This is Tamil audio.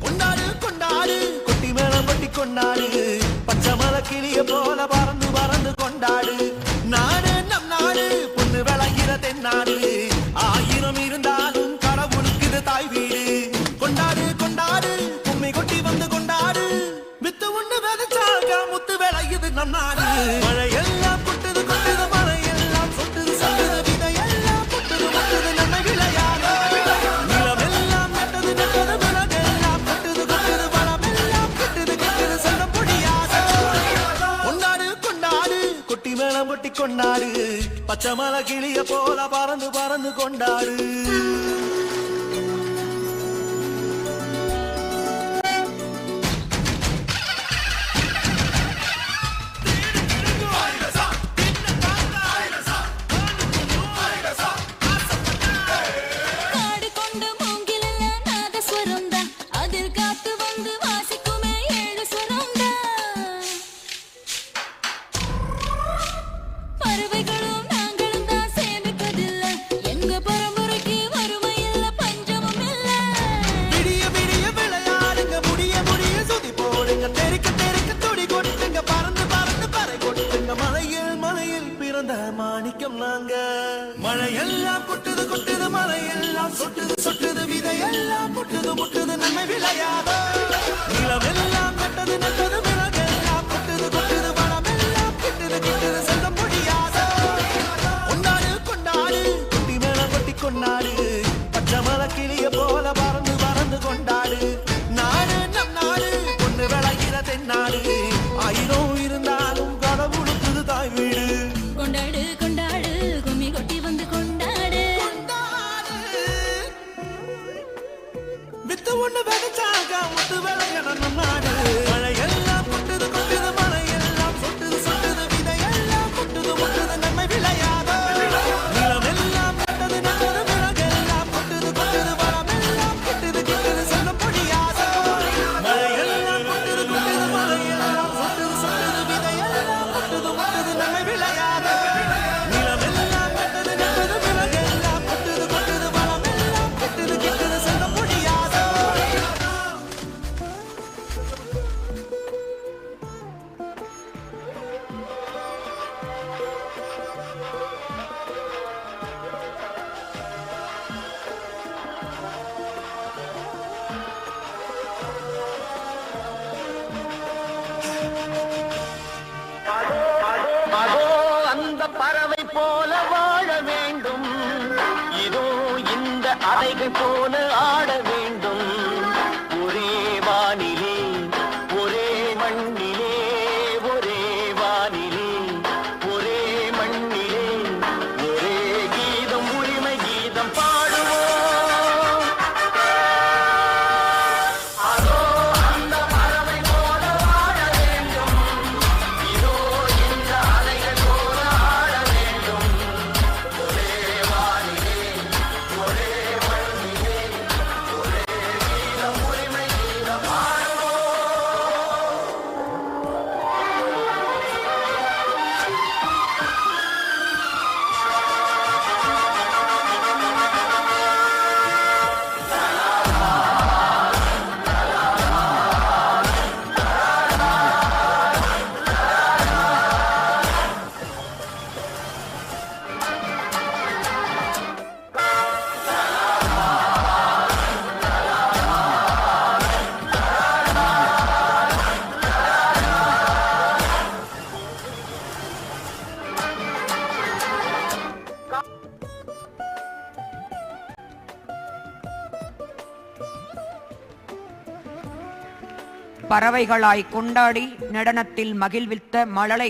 கொண்டாடு கொண்டாடு கொட்டி மேளம் கொட்டி கொண்டாடு பச்சை மலை கிளிய போல பறந்து பறந்து கொண்டாடு நாடு நம் நாடு பொண்ணு விளைகிற தென்னாடு ஆயிரம் இருந்தாலும் கடவுளுக்கு இது தாய் வீடு கொண்டாடு கொண்டாடு கும்மி கொட்டி வந்து கொண்டாடு வித்து ஒண்ணு விதைச்சாக முத்து விளையுது நம் நாடு மழையெல்லாம் கொட்டுது கொட்டுது மழையெல்லாம் சொட்டுது சொட்டுது விதையெல்லாம் கொட்டுது கொட்டுது நன்மை விளையாடு நிலமெல்லாம் நட்டது நட்டது விலகெல்லாம் கொட்டுது கொட்டுது வளமெல்லாம் கொட்டுது கொட்டுது சொல்ல முடியாது கொண்டாடு கொண்டாடு கொட்டி மேளம் கொட்டி கொண்டாடு பச்சை மலை கிளிய போல பறந்து பறந்து கொண்டாடு மாணிக்கம் நாங்க மழையெல்லாம் கொட்டுது கொட்டுது மலையெல்லாம் சொட்டுது சொட்டுது விதையெல்லாம் முட்டுது முட்டுது நன்மை விளையாதோ நிலமெல்லாம் நட்டது நட்டது விலகெல்லாம் கொட்டுது கொட்டுது வளமெல்லாம் கிட்டுது கிட்டுது சொல்ல முடியாதோ கொண்டாடு கொண்டாடு கொட்டி மேல கொட்டி கொண்டாடு பச்சை மலை கிளிய போல பறந்து பறந்து கொண்டாடு நாடு நம் நாடு பொண்ணு விளைகிற தென்னாடு ஆயிரம் இருந்தாலும் கடவுளுக்கு தாய் வீடு கொண்டாடு கொண்டாடு கும்மி கொட்டி வந்து கொண்டாடு வித்து ஒண்ணு விதைச்சாக முத்து விளையணும் நாடு மழையெல்லாம் கொட்டுது கொட்டுது மலையெல்லாம் சொட்டுது சொட்டுது விதையெல்லாம் கொட்டுது முட்டுது நன்மை விளையாதோ நிலமெல்லாம் நட்டது நட்டது விலகெல்லாம் கொட்டுது கொட்டுது வளமெல்லாம் கிட்டுது கிட்டுது சொல்ல முடியாதோ மழையெல்லாம் கொட்டுது கொட்டுது மலையெல்லாம் சொட்டுது சொட்டுது விதையெல்லாம் கொட்டுது முட்டுது நன்மை விளையாதோ நிலமெல்லாம் நட்டது நட்டது விலகெல்லாம் கொட்டுது கொட்டுது வளமெல்லாம் கிட்டுது கிட்டுது சொல்ல முடியாதோ அதோ அந்த பறவை போல வாழ வேண்டும் இதோ இந்த அலைகள் போல ஆட வேண்டும் ஒரே வானிலே ஒரே மண்ணிலே ஒரே வானிலே ஒரே மண்ணிலே ஒரே கீதம் உரிமை கீதம் பாடுவோம் அதோ அந்த பறவை போல வாழ வேண்டும் இதோ இந்த அலைகள் போல ஆட வேண்டும் ஒரே வானிலே ஒரே மண்ணிலே ஒரே கீதம் உரிமை கீதம் பாடுவோம் பறவைகளாய் கொண்டாடி நடனத்தில் மகிழ்வித்த மழலை